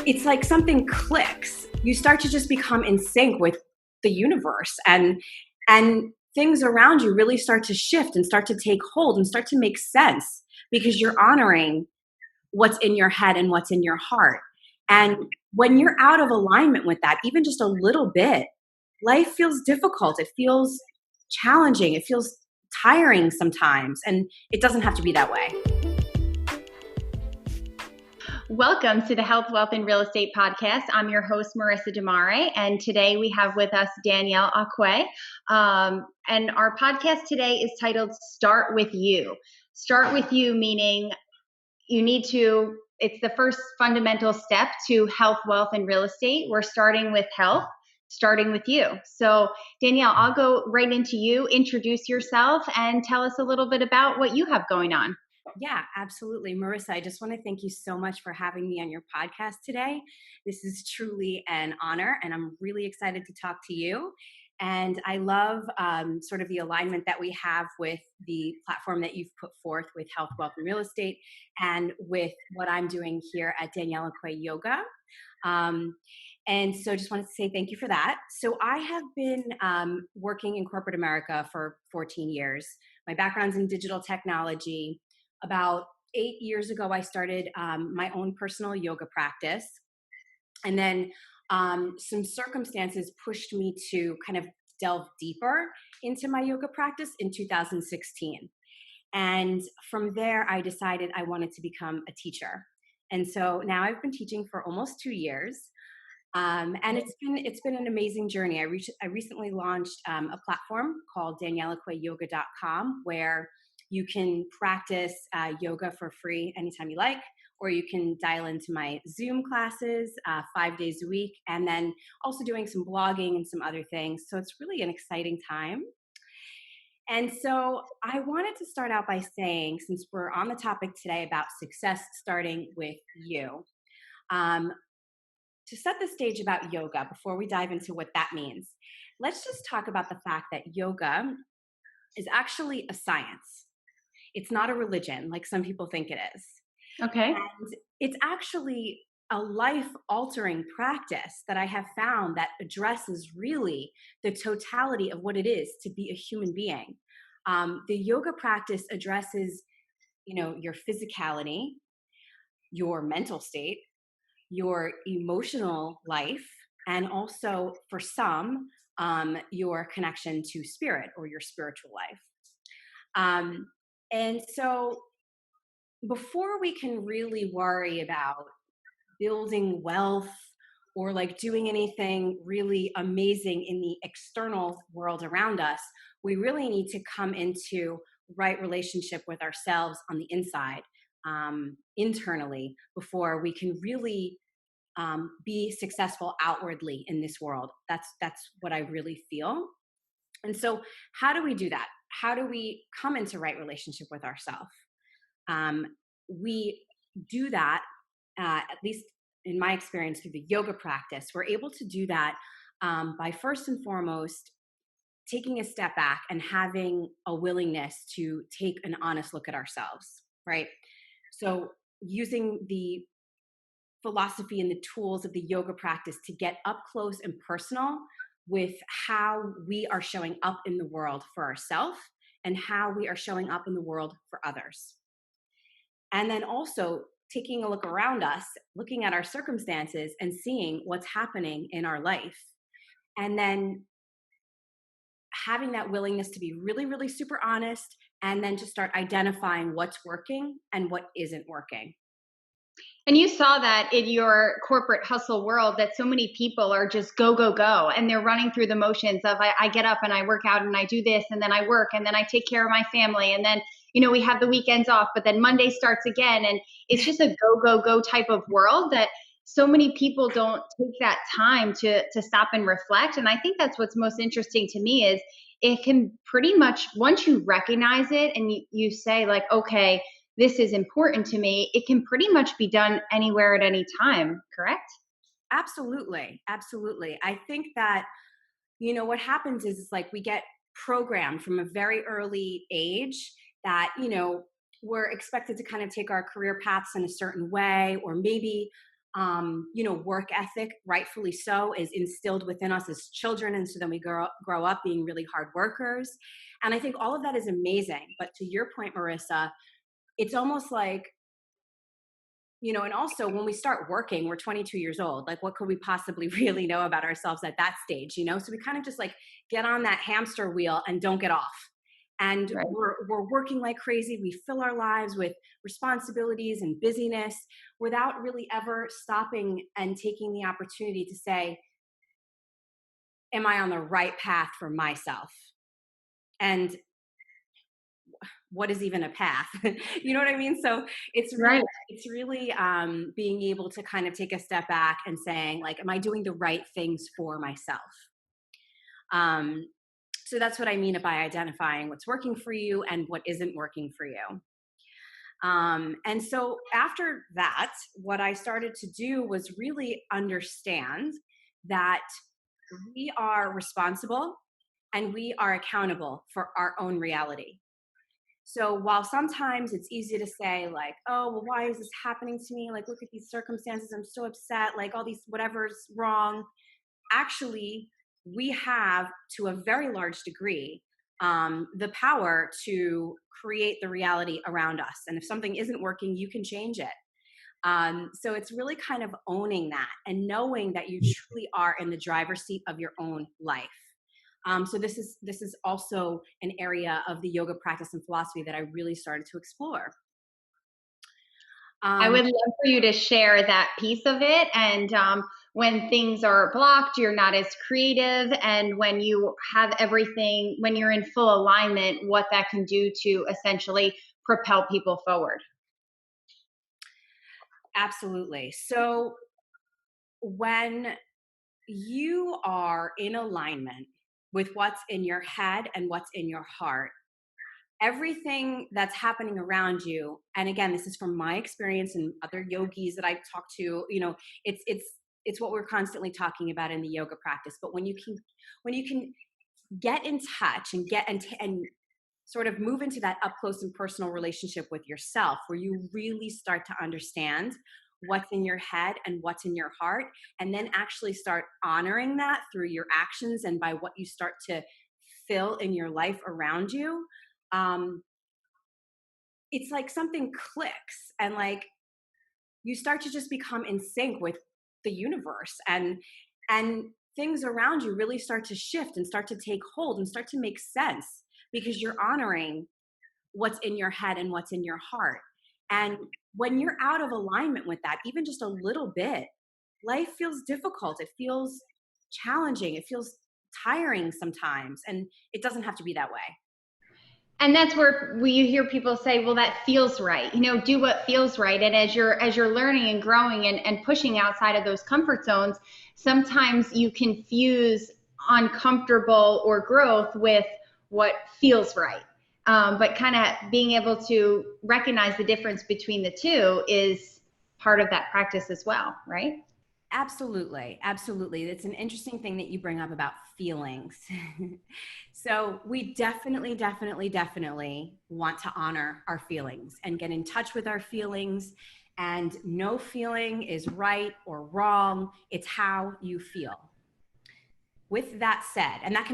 it's like something clicks. You start to just become in sync with the universe, and things around you really start to shift and start to take hold and start to make sense because you're honoring what's in your head and what's in your heart. And when you're out of alignment with that, even just a little bit, life feels difficult. It feels challenging. It feels tiring sometimes. And it doesn't have to be that way. Welcome to the Health, Wealth, and Real Estate Podcast. I'm your host, Marissa Damare, and today we have with us Danielle Aque. And our podcast today is titled Start With You. Start with you, meaning it's the first fundamental step to health, wealth, and real estate. We're starting with health, starting with you. So Danielle, I'll go right into you. Introduce yourself and tell us a little bit about what you have going on. Yeah, absolutely. Marissa, I just want to thank you so much for having me on your podcast today. This is truly an honor, and I'm really excited to talk to you. And I love sort of the alignment that we have with the platform that you've put forth with Health, Wealth, and Real Estate, and with what I'm doing here at Danielle Aque Yoga. And so just wanted to say thank you for that. So I have been working in corporate America for 14 years. My background's in digital technology. About 8 years ago, I started my own personal yoga practice. And then some circumstances pushed me to kind of delve deeper into my yoga practice in 2016. And from there, I decided I wanted to become a teacher. And so now I've been teaching for almost 2 years. And it's been an amazing journey. I recently launched a platform called DanielleAqueYoga.com, where you can practice yoga for free anytime you like, or you can dial into my Zoom classes 5 days a week, and then also doing some blogging and some other things. So it's really an exciting time. And so I wanted to start out by saying, since we're on the topic today about success starting with you, to set the stage about yoga before we dive into what that means, let's just talk about the fact that yoga is actually a science. It's not a religion like some people think it is. Okay. And it's actually a life-altering practice that I have found that addresses really the totality of what it is to be a human being. The yoga practice addresses, your physicality, your mental state, your emotional life, and also for some, your connection to spirit or your spiritual life. And so before we can really worry about building wealth or like doing anything really amazing in the external world around us, we really need to come into right relationship with ourselves on the inside, internally, before we can really be successful outwardly in this world. That's what I really feel. And so how do we do that? How do we come into right relationship with ourselves? We do that, at least in my experience, through the yoga practice. We're able to do that by first and foremost taking a step back and having a willingness to take an honest look at ourselves, right? So using the philosophy and the tools of the yoga practice to get up close and personal with how we are showing up in the world for ourselves and how we are showing up in the world for others. And then also taking a look around us, looking at our circumstances and seeing what's happening in our life. And then having that willingness to be really, really super honest, and then to start identifying what's working and what isn't working. And you saw that in your corporate hustle world, that so many people are just go, go, go. And they're running through the motions of I get up and I work out and I do this and then I work and then I take care of my family. And then, we have the weekends off, but then Monday starts again. And it's just a go, go, go type of world that so many people don't take that time to stop and reflect. And I think that's what's most interesting to me is it can pretty much, once you recognize it and you say like, okay, this is important to me, it can pretty much be done anywhere at any time, correct? Absolutely. Absolutely. I think that, what happens is like we get programmed from a very early age that, we're expected to kind of take our career paths in a certain way, or maybe Work ethic, rightfully so, is instilled within us as children. And so then we grow up being really hard workers. And I think all of that is amazing. But to your point, Marissa, it's almost like, and also when we start working, we're 22 years old. Like, what could we possibly really know about ourselves at that stage? So we kind of just like get on that hamster wheel and don't get off. And Right. we're working like crazy. We fill our lives with responsibilities and busyness without really ever stopping and taking the opportunity to say, am I on the right path for myself? And what is even a path? You know what I mean? So Right. it's really being able to kind of take a step back and saying, like, am I doing the right things for myself? um, so that's what I mean by identifying what's working for you and what isn't working for you. And so after that, what I started to do was really understand that we are responsible and we are accountable for our own reality. So while sometimes it's easy to say, like, oh, well, why is this happening to me? Like, look at these circumstances. I'm so upset. Like, all these whatever's wrong. Actually, we have, to a very large degree, the power to create the reality around us. And if something isn't working, you can change it. So it's really kind of owning that and knowing that you truly are in the driver's seat of your own life. So this is also an area of the yoga practice and philosophy that I really started to explore. I Um, would love for you to share that piece of it. And when things are blocked, you're not as creative. And when you have everything, when you're in full alignment, what that can do to essentially propel people forward. Absolutely. So when you are in alignment with what's in your head and what's in your heart, everything that's happening around you, and again, this is from my experience and other yogis that I talk to, it's what we're constantly talking about in the yoga practice. But when you can get in touch and and sort of move into that up close and personal relationship with yourself, where you really start to understand what's in your head and what's in your heart, and then actually start honoring that through your actions and by what you start to fill in your life around you. um, it's like something clicks, and like you start to just become in sync with the universe, and things around you really start to shift and start to take hold and start to make sense because you're honoring what's in your head and what's in your heart. And when you're out of alignment with that, even just a little bit, life feels difficult. It feels challenging. It feels tiring sometimes. And it doesn't have to be that way. And that's where you hear people say, well, that feels right, do what feels right. And as you're learning and growing and pushing outside of those comfort zones, sometimes you confuse uncomfortable or growth with what feels right. But kind of being able to recognize the difference between the two is part of that practice as well, right? Absolutely. Absolutely. It's an interesting thing that you bring up about feelings. So, we definitely, definitely, definitely want to honor our feelings and get in touch with our feelings. And no feeling is right or wrong, it's how you feel. With that said, and that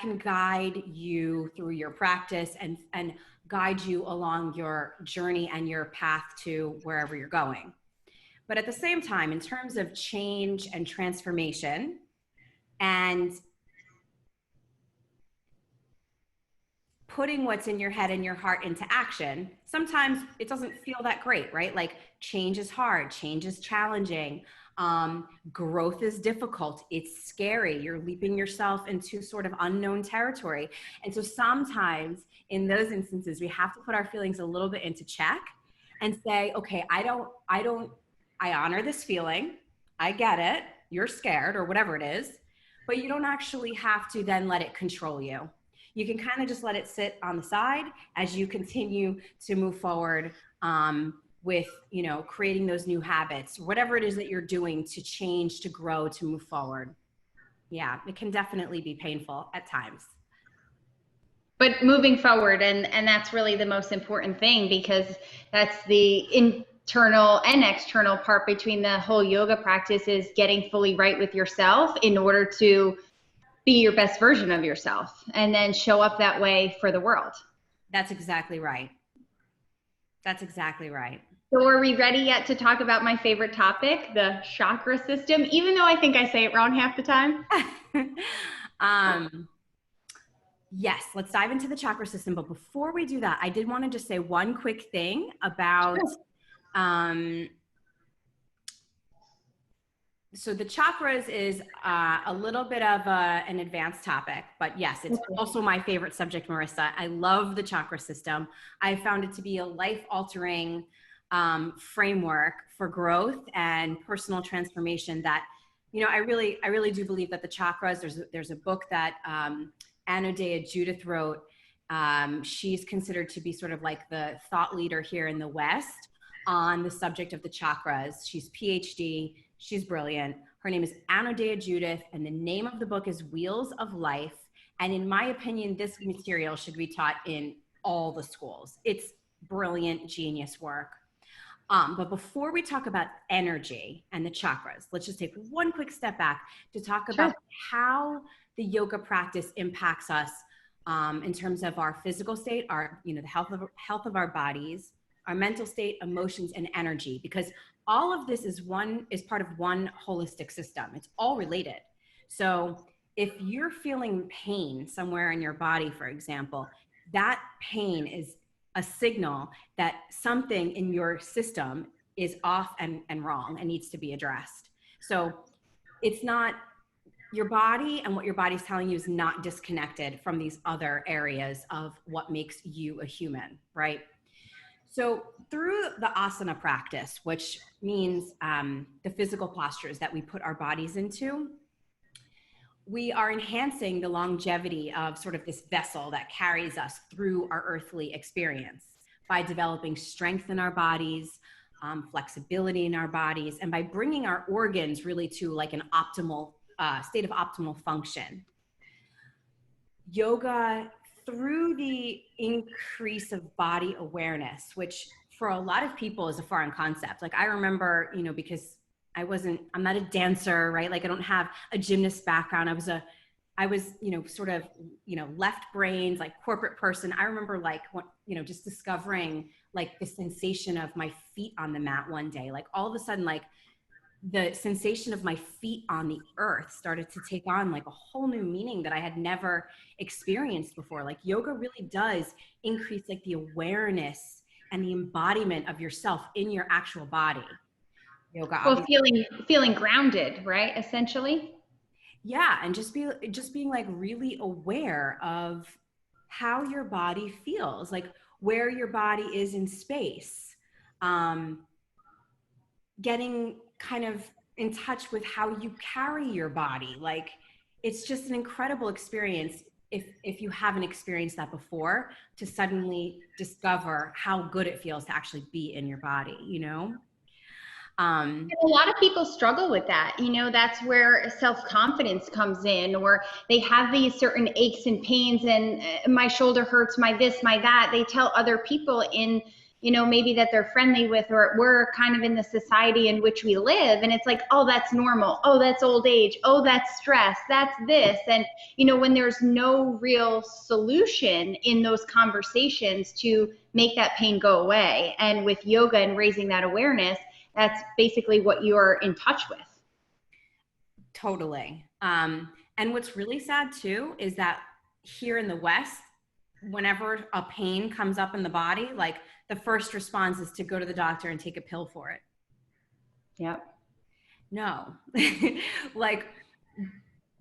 can guide you through your practice and guide you along your journey and your path to wherever you're going. But at the same time, in terms of change and transformation and putting what's in your head and your heart into action, sometimes it doesn't feel that great, right? Like, change is hard, change is challenging, growth is difficult, it's scary, you're leaping yourself into sort of unknown territory. And so sometimes in those instances, we have to put our feelings a little bit into check and say, okay, I honor this feeling, I get it, you're scared or whatever it is, but you don't actually have to then let it control you. You can kind of just let it sit on the side as you continue to move forward, with creating those new habits, whatever it is that you're doing to change, to grow, to move forward. Yeah, it can definitely be painful at times. But moving forward, and that's really the most important thing, because that's the in internal and external part between the whole yoga practice is getting fully right with yourself in order to be your best version of yourself and then show up that way for the world. That's exactly right. That's exactly right. So are we ready yet to talk about my favorite topic, the chakra system, even though I think I say it wrong half the time? um, yes, let's dive into the chakra system. But before we do that, I did want to just say one quick thing about Sure. um, so the chakras is a little bit of an advanced topic, but yes, it's also my favorite subject, Marissa. I love the chakra system. I found it to be a life-altering framework for growth and personal transformation. That, you know, I really do believe that the chakras. There's a book that Anna Judith wrote. She's considered to be sort of like the thought leader here in the West on the subject of the chakras. She's PhD. She's brilliant. Her name is Anna Judith, and the name of the book is Wheels of Life. And in my opinion, this material should be taught in all the schools. It's brilliant, genius work. But before we talk about energy and the chakras, let's just take one quick step back to talk about how the yoga practice impacts us in terms of our physical state, our, you know, the health of our bodies, our mental state, emotions, and energy, because all of this is part of one holistic system. It's all related. So if you're feeling pain somewhere in your body, for example, that pain is a signal that something in your system is off and wrong and needs to be addressed. So it's not, your body and what your body's telling you is not disconnected from these other areas of what makes you a human, right? So through the asana practice, which means the physical postures that we put our bodies into, we are enhancing the longevity of sort of this vessel that carries us through our earthly experience by developing strength in our bodies, flexibility in our bodies, and by bringing our organs really to like an optimal state of optimal function. Yoga, through the increase of body awareness, which for a lot of people is a foreign concept. Like I remember, you know, because I'm not a dancer, right? Like I don't have a gymnast background. I was, you know, sort of, you know, left brains, like corporate person. I remember like, you know, just discovering like the sensation of my feet on the mat one day. Like all of a sudden, like the sensation of my feet on the earth started to take on like a whole new meaning that I had never experienced before. Like yoga really does increase like the awareness and the embodiment of yourself in your actual body. Yoga, Well, obviously. feeling grounded, right? Essentially. Yeah, and just being like really aware of how your body feels, like where your body is in space. Getting kind of in touch with how you carry your body. Like it's just an incredible experience if you haven't experienced that before, to suddenly discover how good it feels to actually be in your body, you know? A lot of people struggle with that. You know, that's where self-confidence comes in, or they have these certain aches and pains and my shoulder hurts, my this, my that. They tell other people in, you know, maybe that they're friendly with or at work, kind of in the society in which we live. And it's like, oh, that's normal. Oh, that's old age. Oh, that's stress. That's this. And, you know, when there's no real solution in those conversations to make that pain go away. And with yoga and raising that awareness, that's basically what you're in touch with. Totally. And what's really sad too is that here in the West, whenever a pain comes up in the body, like the first response is to go to the doctor and take a pill for it. Yep. No, like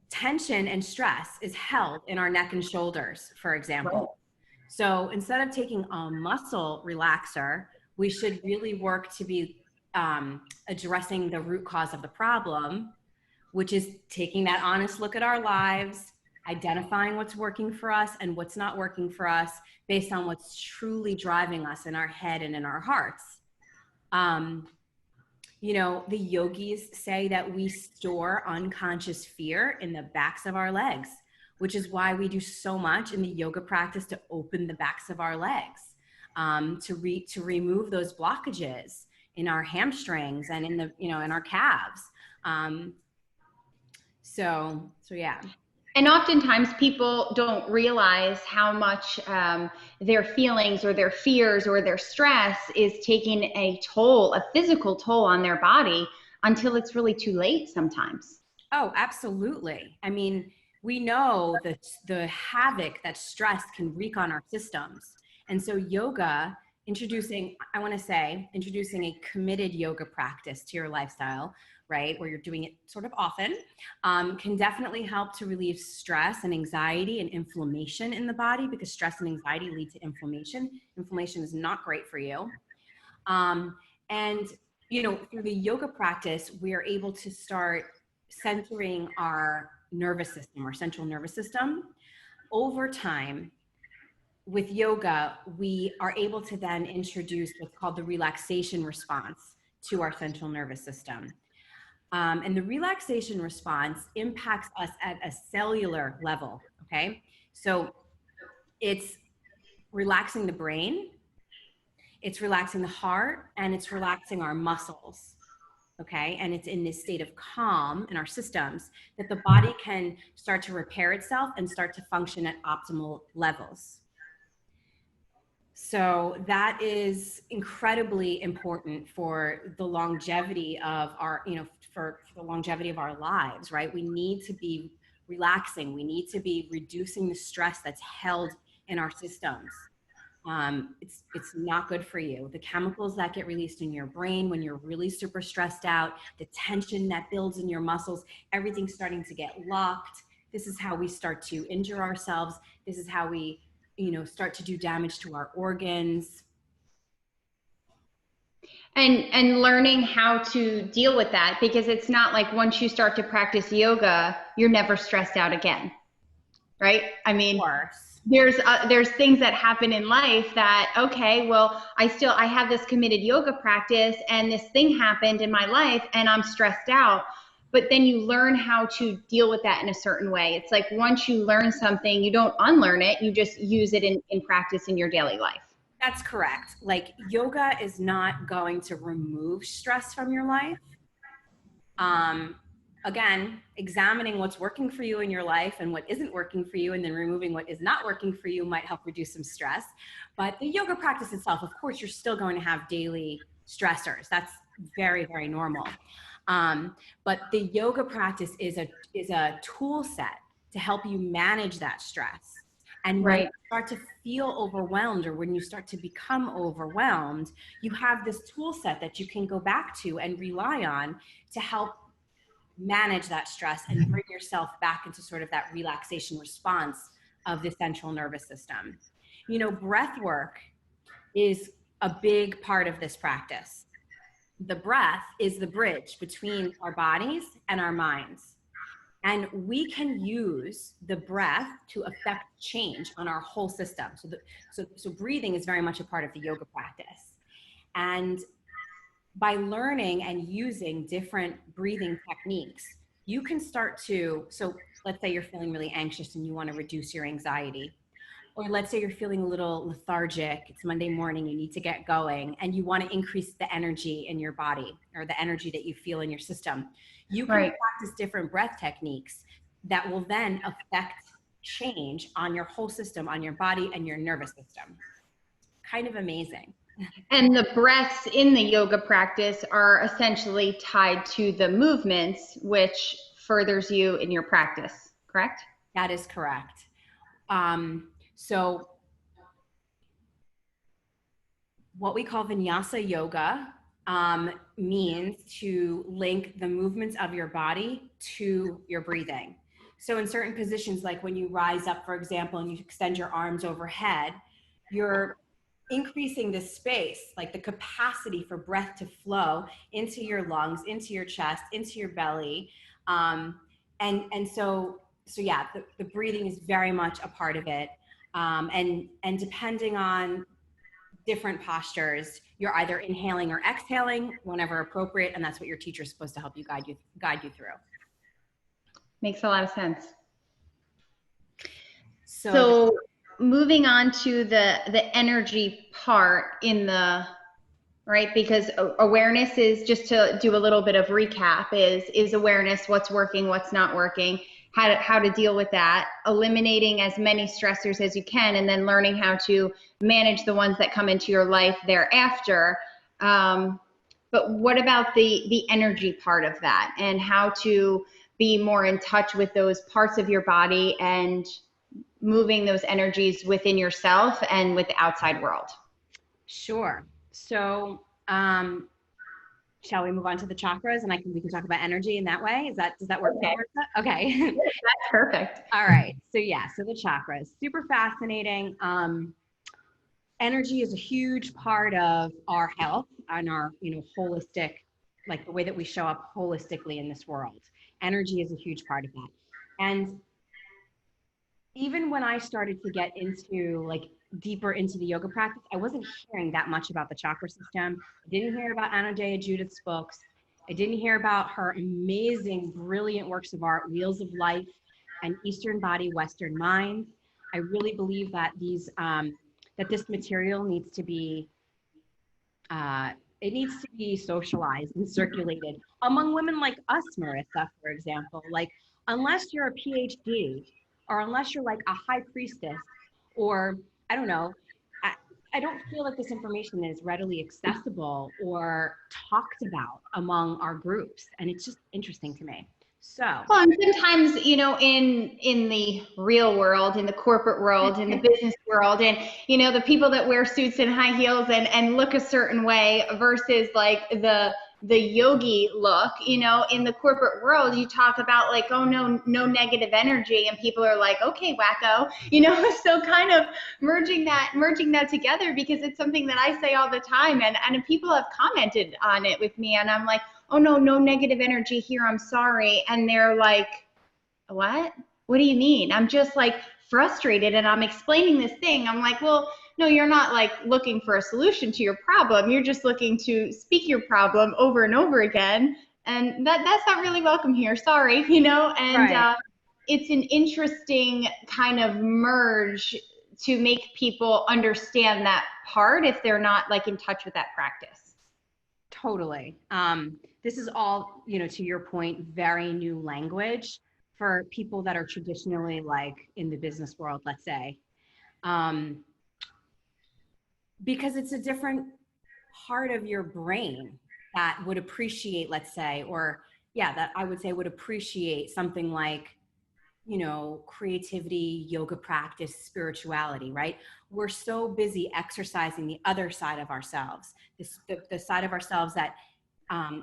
tension and stress is held in our neck and shoulders, for example. Right. So instead of taking a muscle relaxer, we should really work to be addressing the root cause of the problem, which is taking that honest look at our lives, identifying what's working for us and what's not working for us based on what's truly driving us in our head and in our hearts. You know, the yogis say that we store unconscious fear in the backs of our legs, which is why we do so much in the yoga practice to open the backs of our legs, to remove those blockages in our hamstrings and in the, in our calves. Um, so yeah. And oftentimes people don't realize how much their feelings or their fears or their stress is taking a toll, a physical toll on their body until it's really too late sometimes. Oh, absolutely. I mean, we know that the havoc that stress can wreak on our systems. And so yoga, I want to say, introducing a committed yoga practice to your lifestyle, right, where you're doing it sort of often, can definitely help to relieve stress and anxiety and inflammation in the body, because stress and anxiety lead to inflammation. Inflammation is not great for you. And, through the yoga practice, we are able to start centering our nervous system, our central nervous system. Over time, with yoga, we are able to then introduce what's called the relaxation response to our central nervous system. And the relaxation response impacts us at a cellular level, okay? So it's relaxing the brain, it's relaxing the heart, and it's relaxing our muscles. Okay, and it's in this state of calm in our systems that the body can start to repair itself and start to function at optimal levels. So that is incredibly important for the longevity of our, for the longevity of our lives, right? We need to be relaxing. We need to be reducing the stress that's held in our systems. It's not good for you. The chemicals that get released in your brain when you're really super stressed out, the tension that builds in your muscles, everything's starting to get locked. This is how we start to injure ourselves. This is how we, start to do damage to our organs. And learning how to deal with that, because it's not like once you start to practice yoga, you're never stressed out again, right? I mean, Of course. there's things that happen in life that, okay, well, I have this committed yoga practice and this thing happened in my life and I'm stressed out. But then you learn how to deal with that in a certain way. It's like once you learn something, you don't unlearn it, you just use it in practice in your daily life. That's correct. Like, yoga is not going to remove stress from your life. Um, Again, examining what's working for you in your life and what isn't working for you, and then removing what is not working for you, might help reduce some stress. But the yoga practice itself, of course, you're still going to have daily stressors. That's very, very normal. But the yoga practice is a tool set to help you manage that stress. And when Right. you start to feel overwhelmed, or when you start to become overwhelmed, you have this tool set that you can go back to and rely on to help manage that stress and bring yourself back into sort of that relaxation response of the central nervous system. Breath work is a big part of this practice. The breath is the bridge between our bodies and our minds. And we can use the breath to affect change on our whole system. So breathing is very much a part of the yoga practice. And by learning and using different breathing techniques, you can start to, so let's say you're feeling really anxious and you want to reduce your anxiety. Or let's say you're feeling a little lethargic, it's Monday morning, you need to get going, and you want to increase the energy in your body, or the energy that you feel in your system. You can Right. practice different breath techniques that will then affect change on your whole system, on your body and your nervous system. Kind of amazing. And the breaths in the yoga practice are essentially tied to the movements, which furthers you in your practice, correct? That is correct. So what we call vinyasa yoga means to link the movements of your body to your breathing. So in certain positions, like when you rise up, for example, and you extend your arms overhead, you're increasing the space, like the capacity for breath to flow into your lungs, into your chest, into your belly. And so yeah, the breathing is very much a part of it. And depending on different postures, you're either inhaling or exhaling whenever appropriate, and that's what your teacher is supposed to help you guide you through. Makes a lot of sense. So So moving on to the energy part in the right? Because awareness is, just to do a little bit of recap, is awareness, what's working, what's not working, how to deal with that, eliminating as many stressors as you can, and then learning how to manage the ones that come into your life thereafter. But what about the energy part of that, and how to be more in touch with those parts of your body and moving those energies within yourself and with the outside world? Sure. So, shall we move on to the chakras, and we can talk about energy in that way? Does that work for Okay, you, Marissa? Okay. that's perfect. All right. So yeah, so the chakras, super fascinating. Energy is a huge part of our health and our, holistic, like the way that we show up holistically in this world. Energy is a huge part of that. And even when I started to get into like deeper into the yoga practice, I wasn't hearing that much about the chakra system. I didn't hear about Anna Dea Judith's books. I didn't hear about her amazing, brilliant works of art, Wheels of Life and Eastern Body, Western Mind. I really believe that that this material needs to be socialized and circulated among women like us, Marissa, for example. Like, unless you're a PhD, or unless you're like a high priestess, or I don't know, I, I don't feel like this information is readily accessible or talked about among our groups. And it's just interesting to me. So, Well, and sometimes, in the real world, in the corporate world, in the business world, and the people that wear suits and high heels and look a certain way versus like the yogi look, in the corporate world, you talk about like, oh no negative energy, and people are like, okay, wacko, so kind of merging that together, because it's something that I say all the time, and people have commented on it with me, and I'm like, oh no negative energy here, I'm sorry. And they're like, what do you mean? I'm just like frustrated, and I'm explaining this thing. I'm like, well, no, you're not like looking for a solution to your problem, you're just looking to speak your problem over and over again, and that's not really welcome here, sorry. And right. it's an interesting kind of merge to make people understand that part if they're not like in touch with that practice. Totally. This is all, to your point, very new language for people that are traditionally like in the business world, let's say, um, because it's a different part of your brain that would appreciate, let's say, or yeah, that I would say would appreciate something like, creativity, yoga practice, spirituality, right? We're so busy exercising the other side of ourselves, the side of ourselves that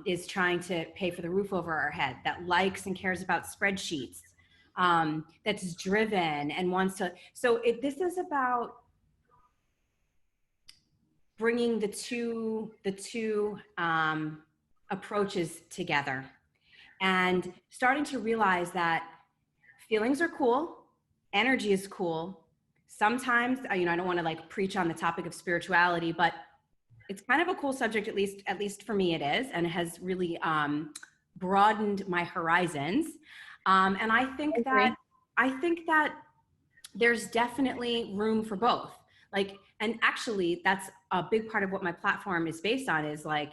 is trying to pay for the roof over our head, that likes and cares about spreadsheets, that's driven and wants to. So this is about bringing the two approaches together, and starting to realize that feelings are cool, energy is cool. Sometimes, I don't want to like preach on the topic of spirituality, but it's kind of a cool subject, at least for me it is, and it has really broadened my horizons. And I think that there's definitely room for both. Like, and actually, that's a big part of what my platform is based on, is like,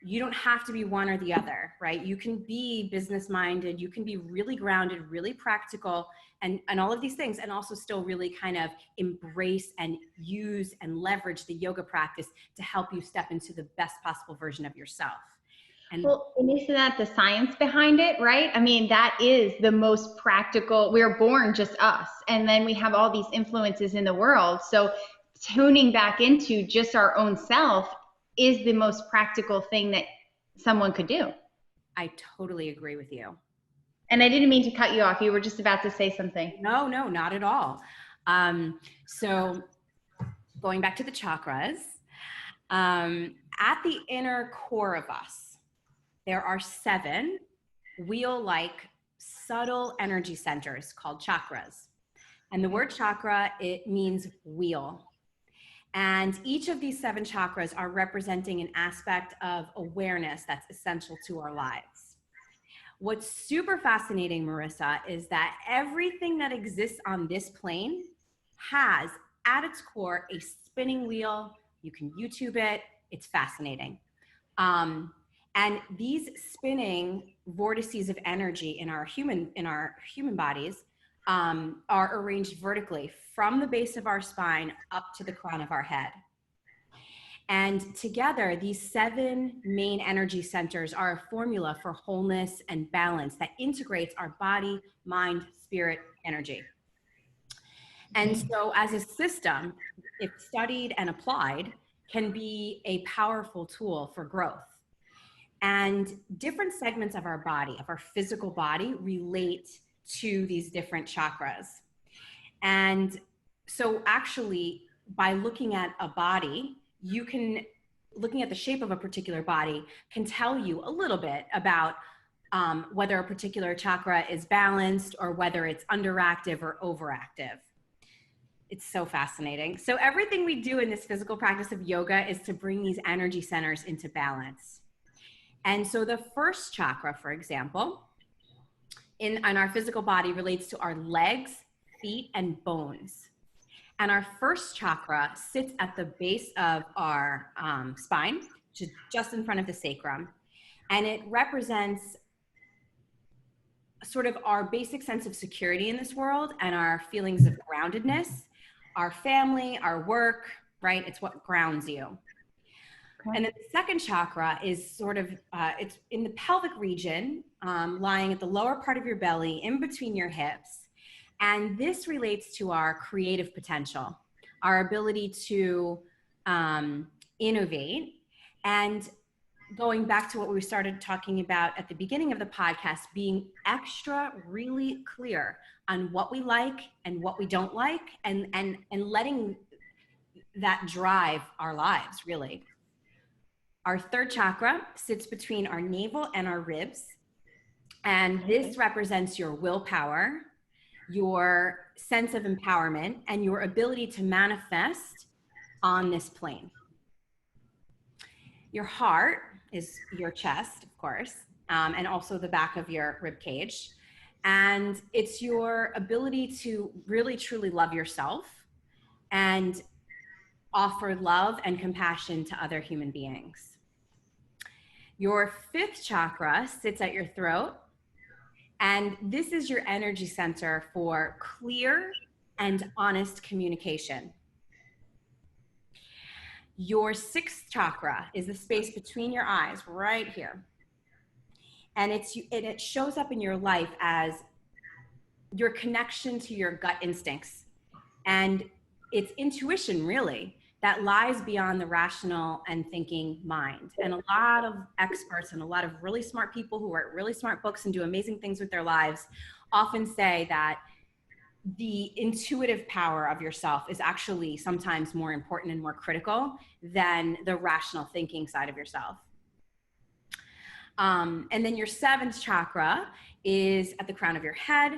you don't have to be one or the other, right? You can be business minded, you can be really grounded, really practical, and all of these things, and also still really kind of embrace and use and leverage the yoga practice to help you step into the best possible version of yourself. And Well, and isn't that the science behind it, right? I mean, that is the most practical. We're born just us, and then we have all these influences in the world. So tuning back into just our own self is the most practical thing that someone could do. I totally agree with you. And I didn't mean to cut you off. You were just about to say something. No, not at all. So going back to the chakras, at the inner core of us, there are 7 wheel-like subtle energy centers called chakras. And the word chakra, it means wheel. And each of these 7 chakras are representing an aspect of awareness that's essential to our lives. What's super fascinating, Marissa, is that everything that exists on this plane has at its core a spinning wheel. You can YouTube it. It's fascinating. Um, and these spinning vortices of energy in our human bodies are arranged vertically from the base of our spine up to the crown of our head. And together, these 7 main energy centers are a formula for wholeness and balance that integrates our body, mind, spirit, energy. And so, as a system, if studied and applied, can be a powerful tool for growth. And different segments of our body, of our physical body, relate to these different chakras. And so, actually, by looking at a body, looking at the shape of a particular body can tell you a little bit about whether a particular chakra is balanced or whether it's underactive or overactive. It's so fascinating. So everything we do in this physical practice of yoga is to bring these energy centers into balance. And so the first chakra, for example, in our physical body relates to our legs, feet, and bones. And our first chakra sits at the base of our spine, just in front of the sacrum. And it represents sort of our basic sense of security in this world and our feelings of groundedness, our family, our work, right? It's what grounds you. Okay. And then the second chakra is sort of, it's in the pelvic region, lying at the lower part of your belly, in between your hips. And this relates to our creative potential, our ability to innovate. And going back to what we started talking about at the beginning of the podcast, being extra really clear on what we like and what we don't like, and letting that drive our lives, really. Our third chakra sits between our navel and our ribs. And this represents your willpower, your sense of empowerment, and your ability to manifest on this plane. Your heart is your chest, of course, and also the back of your rib cage. And it's your ability to really, truly love yourself and offer love and compassion to other human beings. Your fifth chakra sits at your throat. And this is your energy center for clear and honest communication. Your sixth chakra is the space between your eyes, right here. And it shows up in your life as your connection to your gut instincts. And it's intuition, really, that lies beyond the rational and thinking mind. And a lot of experts and a lot of really smart people who write really smart books and do amazing things with their lives often say that the intuitive power of yourself is actually sometimes more important and more critical than the rational thinking side of yourself. And then your seventh chakra is at the crown of your head.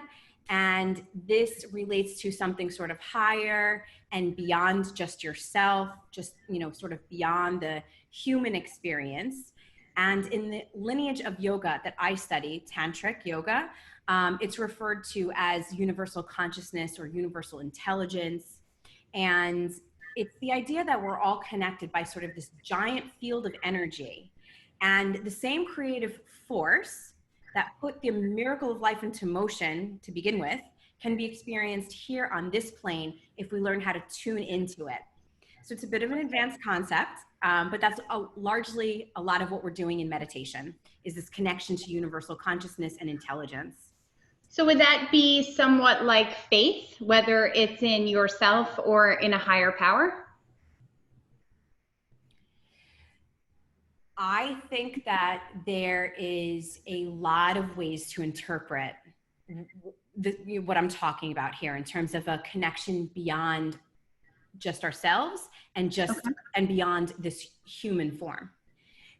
And this relates to something sort of higher and beyond just yourself, just, sort of beyond the human experience. And in the lineage of yoga that I study, tantric yoga, it's referred to as universal consciousness or universal intelligence. And it's the idea that we're all connected by sort of this giant field of energy. And the same creative force that put the miracle of life into motion to begin with can be experienced here on this plane if we learn how to tune into it. So it's a bit of an advanced concept, but that's largely a lot of what we're doing in meditation, is this connection to universal consciousness and intelligence. So would that be somewhat like faith, whether it's in yourself or in a higher power? I think that there is a lot of ways to interpret what I'm talking about here in terms of a connection beyond just ourselves and and beyond this human form.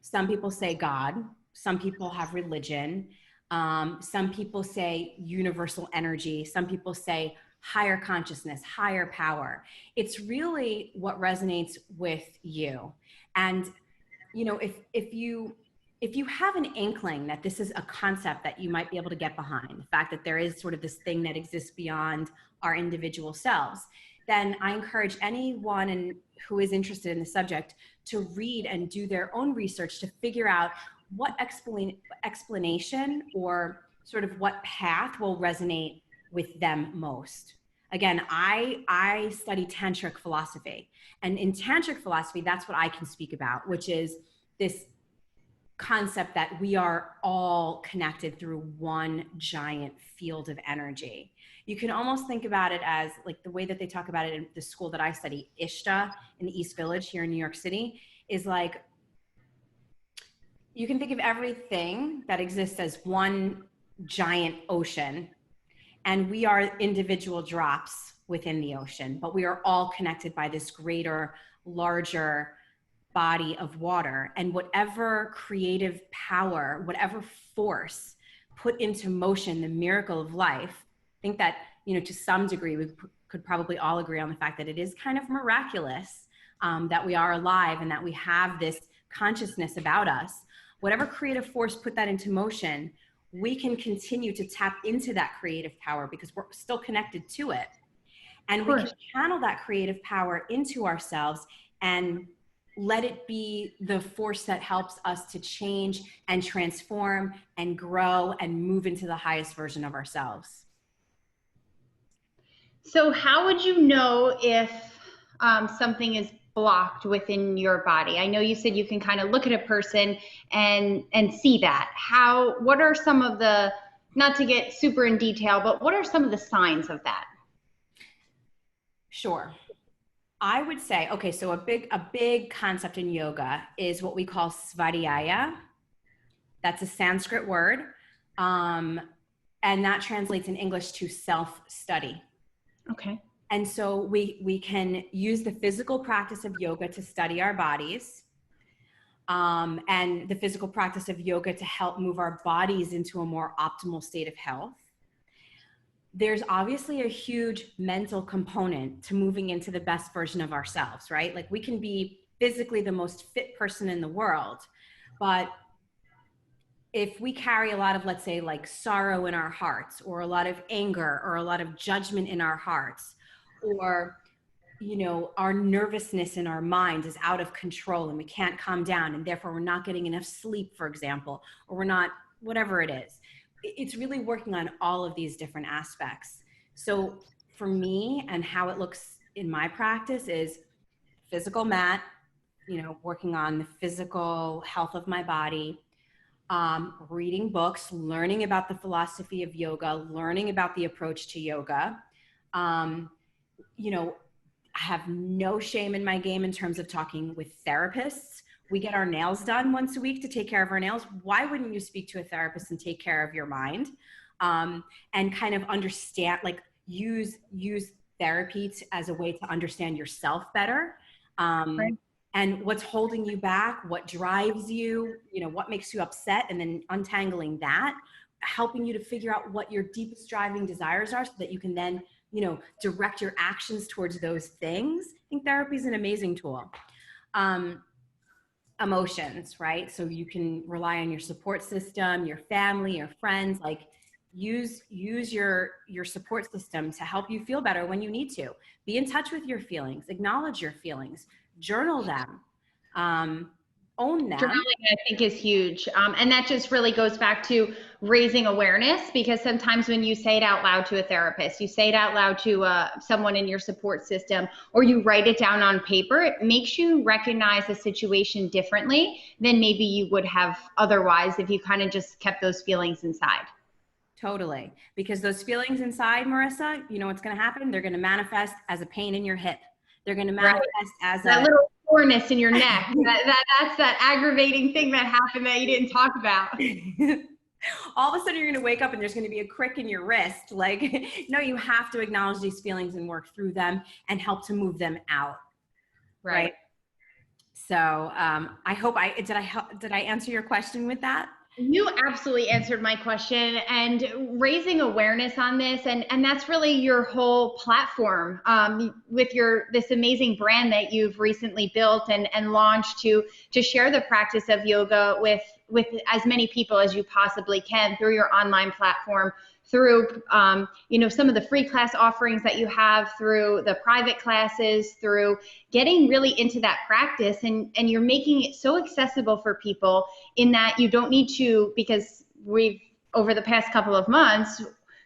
Some people say God, some people have religion, some people say universal energy, some people say higher consciousness, higher power. It's really what resonates with you. And if you have an inkling that this is a concept that you might be able to get behind, the fact that there is sort of this thing that exists beyond our individual selves, then I encourage anyone who is interested in the subject to read and do their own research to figure out what explanation or sort of what path will resonate with them most. Again, I study tantric philosophy, and in tantric philosophy, that's what I can speak about, which is this concept that we are all connected through one giant field of energy. You can almost think about it as like the way that they talk about it in the school that I study, Ishta in the East Village here in New York City, is like, you can think of everything that exists as one giant ocean, and we are individual drops within the ocean, but we are all connected by this greater, larger body of water. And whatever creative power, whatever force put into motion the miracle of life, I think that, to some degree, we could probably all agree on the fact that it is kind of miraculous that we are alive and that we have this consciousness about us. Whatever creative force put that into motion, we can continue to tap into that creative power because we're still connected to it. And we can channel that creative power into ourselves and let it be the force that helps us to change and transform and grow and move into the highest version of ourselves. So how would you know if something is blocked within your body? I know you said you can kind of look at a person and see that. What are some of the, not to get super in detail, but what are some of the signs of that? Sure. I would say, okay, so a big concept in yoga is what we call svadhyaya. That's a Sanskrit word. And that translates in English to self-study. Okay. And so we can use the physical practice of yoga to study our bodies, and the physical practice of yoga to help move our bodies into a more optimal state of health. There's obviously a huge mental component to moving into the best version of ourselves, right? Like, we can be physically the most fit person in the world, but if we carry a lot of, let's say, like sorrow in our hearts, or a lot of anger, or a lot of judgment in our hearts, or our nervousness in our mind is out of control and we can't calm down, and therefore we're not getting enough sleep, for example, or we're not, whatever it is. It's really working on all of these different aspects. So for me, and how it looks in my practice, is physical mat, working on the physical health of my body, reading books, learning about the philosophy of yoga, learning about the approach to yoga. I have no shame in my game in terms of talking with therapists. We get our nails done once a week to take care of our nails. Why wouldn't you speak to a therapist and take care of your mind? And kind of understand, like, use therapy as a way to understand yourself better. Right. And what's holding you back, what drives you, what makes you upset, and then untangling that, helping you to figure out what your deepest driving desires are so that you can then, direct your actions towards those things. I think therapy is an amazing tool. Emotions, right? So you can rely on your support system, your family, your friends, like use your support system to help you feel better when you need to. Be in touch with your feelings, acknowledge your feelings, journal them, own them. Journaling, I think, is huge. And that just really goes back to raising awareness, because sometimes when you say it out loud to a therapist, you say it out loud to someone in your support system, or you write it down on paper, it makes you recognize the situation differently than maybe you would have otherwise if you kind of just kept those feelings inside. Totally. Because those feelings inside, Marissa, what's going to happen? They're going to manifest as a pain in your hip. They're going to manifest as that little soreness in your neck. That's that aggravating thing that happened that you didn't talk about. All of a sudden you're going to wake up and there's going to be a crick in your wrist. Like, no, you have to acknowledge these feelings and work through them and help to move them out. Right. So I hope did I answer your question with that? You absolutely answered my question, and raising awareness on this, and that's really your whole platform, with this amazing brand that you've recently built and launched to share the practice of yoga with as many people as you possibly can through your online platform, through, some of the free class offerings that you have, through the private classes, through getting really into that practice, and you're making it so accessible for people in that you don't need to, because over the past couple of months,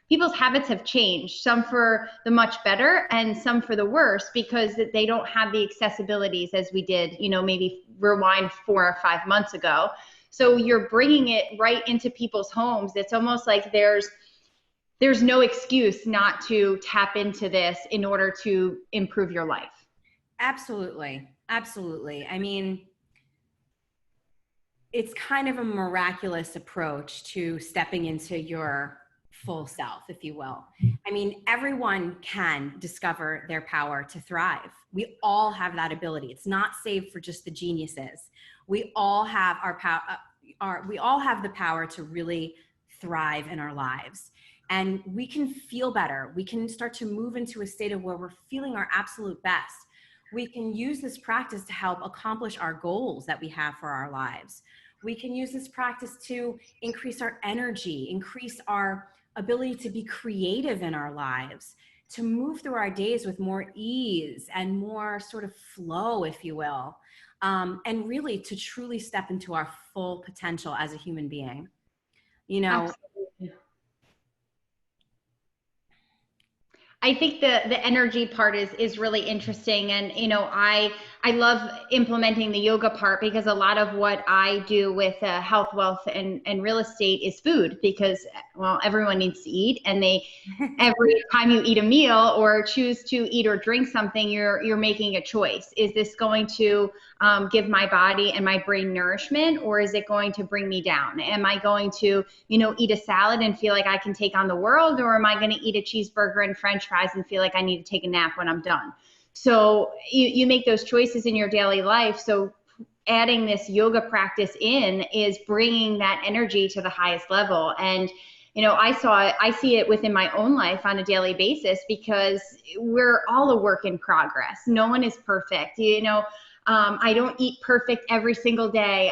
people's habits have changed, some for the much better and some for the worse, because they don't have the accessibilities as we did, maybe rewind 4 or 5 months ago. So you're bringing it right into people's homes. It's almost like there's no excuse not to tap into this in order to improve your life. Absolutely. Absolutely. I mean, it's kind of a miraculous approach to stepping into your full self, if you will. I mean, everyone can discover their power to thrive. We all have that ability. It's not saved for just the geniuses. We all have our power. We all have the power to really thrive in our lives. And we can feel better. We can start to move into a state of where we're feeling our absolute best. We can use this practice to help accomplish our goals that we have for our lives. We can use this practice to increase our energy, increase our ability to be creative in our lives, to move through our days with more ease and more sort of flow, if you will, and really to truly step into our full potential as a human being. Absolutely. I think the energy part is really interesting. And, I love implementing the yoga part, because a lot of what I do with health, wealth, and real estate is food, because, well, everyone needs to eat, and every time you eat a meal or choose to eat or drink something, you're making a choice. Is this going to give my body and my brain nourishment, or is it going to bring me down? Am I going to, eat a salad and feel like I can take on the world, or am I going to eat a cheeseburger and French fries and feel like I need to take a nap when I'm done? So you make those choices in your daily life. So adding this yoga practice in is bringing that energy to the highest level. And I see it within my own life on a daily basis, because we're all a work in progress. No one is perfect. I don't eat perfect every single day.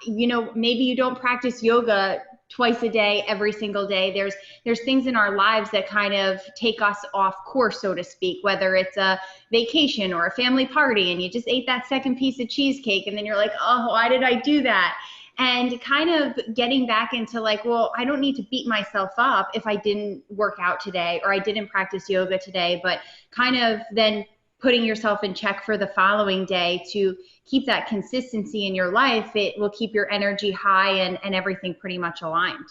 Maybe you don't practice yoga twice a day, every single day. There's things in our lives that kind of take us off course, so to speak, whether it's a vacation or a family party, and you just ate that second piece of cheesecake, and then you're like, oh, why did I do that? And kind of getting back into like, well, I don't need to beat myself up if I didn't work out today, or I didn't practice yoga today, but kind of then putting yourself in check for the following day to keep that consistency in your life. It will keep your energy high and everything pretty much aligned.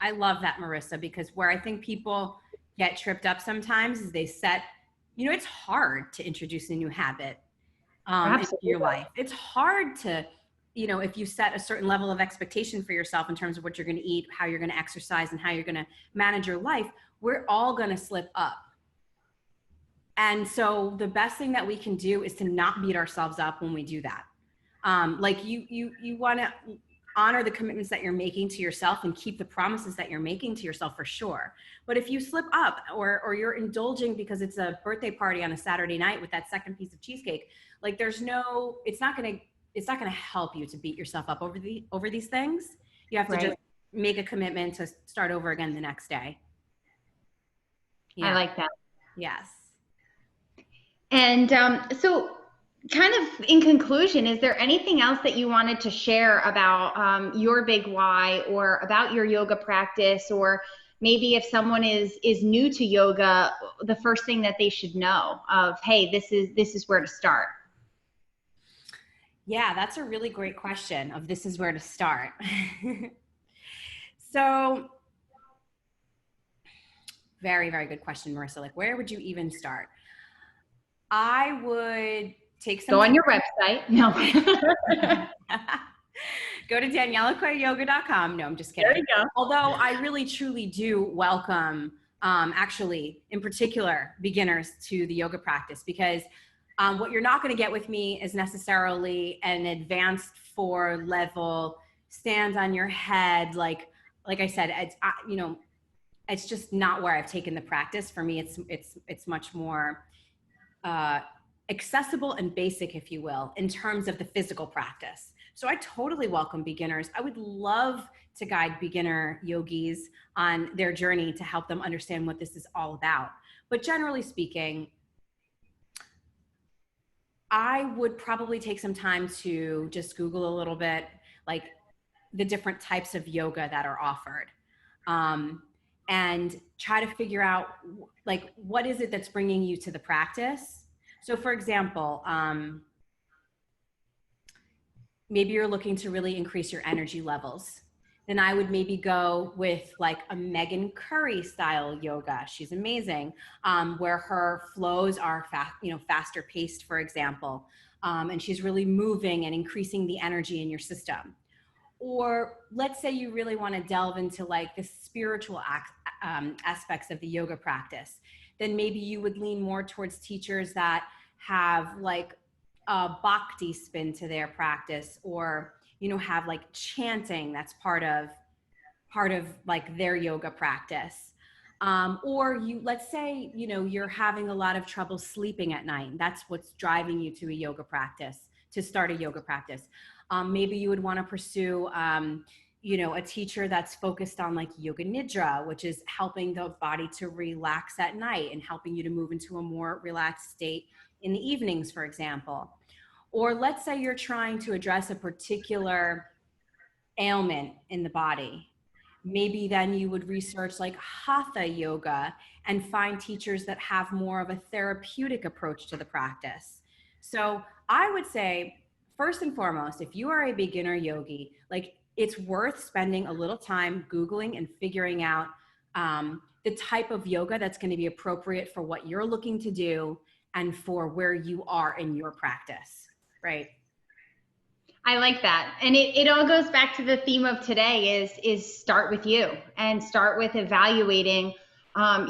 I love that, Marissa, because where I think people get tripped up sometimes is they set, it's hard to introduce a new habit into your life. It's hard to, if you set a certain level of expectation for yourself in terms of what you're going to eat, how you're going to exercise, and how you're going to manage your life, we're all going to slip up. And so the best thing that we can do is to not beat ourselves up when we do that. Like you want to honor the commitments that you're making to yourself and keep the promises that you're making to yourself, for sure. But if you slip up, or you're indulging because it's a birthday party on a Saturday night with that second piece of cheesecake, like it's not going to help you to beat yourself up over these things. You have to just make a commitment to start over again the next day. Yeah. I like that. Yes. And so kind of in conclusion, is there anything else that you wanted to share about your big why, or about your yoga practice, or maybe if someone is new to yoga, the first thing that they should know of, hey, this is where to start? Yeah, that's a really great question of this is where to start. So very, very good question, Marissa. Like, where would you even start? I would take some Go on your website. No. Go to DanielleAqueYoga.com. No, I'm just kidding. There you go. Although I really, truly do welcome, actually, in particular, beginners to the yoga practice, because what you're not going to get with me is necessarily an advanced 4 level stand on your head. Like I said, it's just not where I've taken the practice. For me, it's much more accessible and basic, if you will, in terms of the physical practice. So I totally welcome beginners. I would love to guide beginner yogis on their journey to help them understand what this is all about. But generally speaking, I would probably take some time to just Google a little bit, like the different types of yoga that are offered, um, and try to figure out like what is it that's bringing you to the practice. So, for example, maybe you're looking to really increase your energy levels. Then I would maybe go with like a Megan Curry style yoga. She's amazing, where her flows are faster paced, for example, and she's really moving and increasing the energy in your system. Or let's say you really want to delve into like the spiritual aspects of the yoga practice, then maybe you would lean more towards teachers that have like a bhakti spin to their practice, or have like chanting that's part of like their yoga practice. Or let's say you're having a lot of trouble sleeping at night, and that's what's driving you to a yoga practice, to start a yoga practice. Maybe you would want to pursue a teacher that's focused on like yoga nidra, which is helping the body to relax at night and helping you to move into a more relaxed state in the evenings, for example. Or let's say you're trying to address a particular ailment in the body. Maybe then you would research like hatha yoga and find teachers that have more of a therapeutic approach to the practice. So I would say, first and foremost, if you are a beginner yogi, like it's worth spending a little time Googling and figuring out the type of yoga that's going to be appropriate for what you're looking to do and for where you are in your practice, right? I like that. And it all goes back to the theme of today is start with you and start with evaluating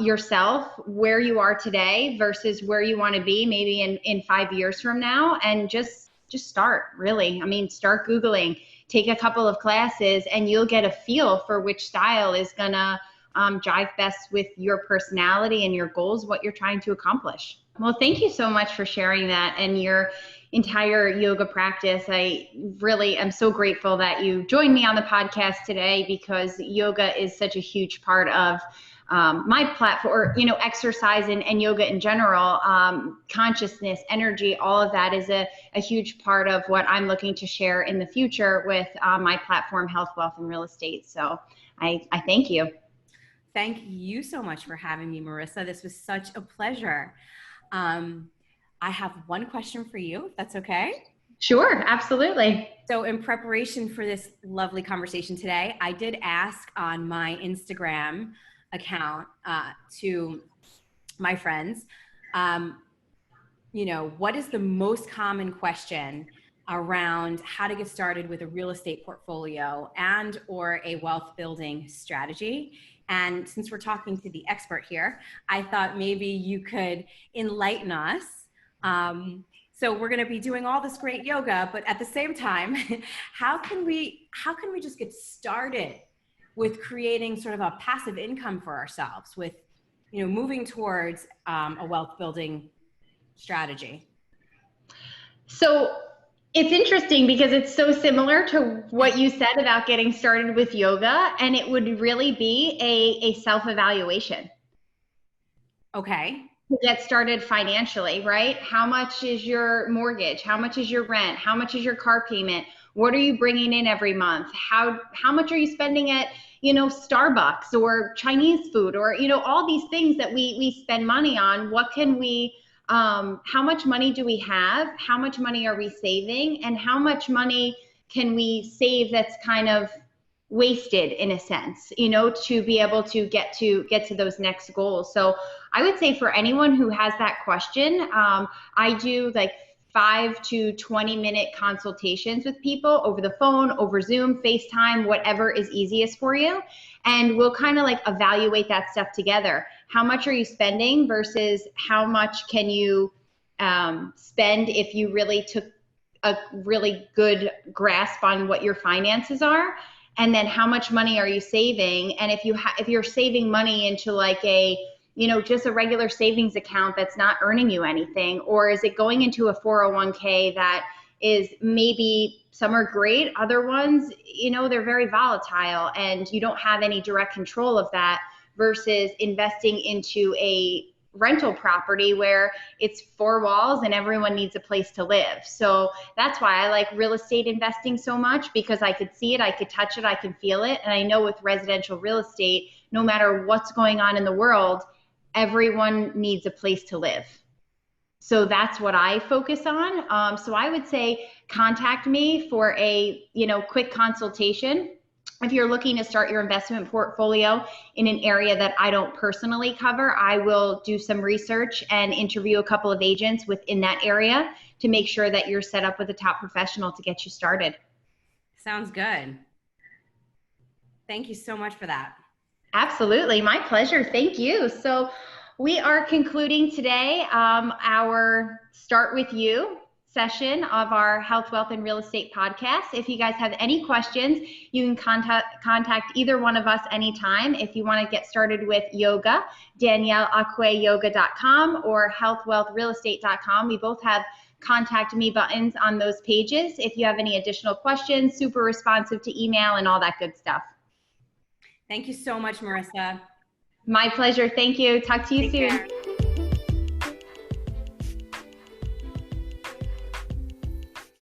yourself, where you are today versus where you want to be maybe in 5 years from now. And just start, really. I mean, start Googling, take a couple of classes, and you'll get a feel for which style is going to jive best with your personality and your goals, what you're trying to accomplish. Well, thank you so much for sharing that and your entire yoga practice. I really am so grateful that you joined me on the podcast today, because yoga is such a huge part of my platform, exercise and yoga in general, consciousness, energy, all of that is a huge part of what I'm looking to share in the future with my platform, Health, Wealth, and Real Estate. So I thank you. Thank you so much for having me, Marissa. This was such a pleasure. I have one question for you, if that's okay. Sure, absolutely. So in preparation for this lovely conversation today, I did ask on my Instagram account to my friends, what is the most common question around how to get started with a real estate portfolio and or a wealth building strategy? And since we're talking to the expert here, I thought maybe you could enlighten us. So we're going to be doing all this great yoga, but at the same time, how can we just get started with creating sort of a passive income for ourselves with, moving towards a wealth building strategy? So it's interesting because it's so similar to what you said about getting started with yoga, and it would really be a self-evaluation. Okay. To get started financially, right? How much is your mortgage? How much is your rent? How much is your car payment? What are you bringing in every month? How much are you spending at, Starbucks or Chinese food, or, all these things that we spend money on? What can we, how much money do we have? How much money are we saving? And how much money can we save that's kind of wasted in a sense, to be able to get to those next goals? So I would say for anyone who has that question, I do like 5 to 20-minute consultations with people over the phone, over Zoom, FaceTime, whatever is easiest for you. And we'll kind of like evaluate that stuff together. How much are you spending versus how much can you spend if you really took a really good grasp on what your finances are? And then how much money are you saving? And if you're saving money into like a, just a regular savings account that's not earning you anything, or is it going into a 401k that is maybe some are great, other ones, they're very volatile and you don't have any direct control of that, versus investing into a rental property where it's four walls and everyone needs a place to live. So that's why I like real estate investing so much, because I could see it, I could touch it, I can feel it. And I know with residential real estate, no matter what's going on in the world, everyone needs a place to live. So that's what I focus on. So I would say contact me for a quick consultation. If you're looking to start your investment portfolio in an area that I don't personally cover, I will do some research and interview a couple of agents within that area to make sure that you're set up with a top professional to get you started. Sounds good. Thank you so much for that. Absolutely. My pleasure. Thank you. So we are concluding today our Start With You session of our Health, Wealth, and Real Estate podcast. If you guys have any questions, you can contact either one of us anytime. If you want to get started with yoga, DanielleAqueYoga.com or HealthWealthRealEstate.com. We both have contact me buttons on those pages. If you have any additional questions, super responsive to email and all that good stuff. Thank you so much, Marissa. My pleasure. Thank you. Talk to you Take soon. care.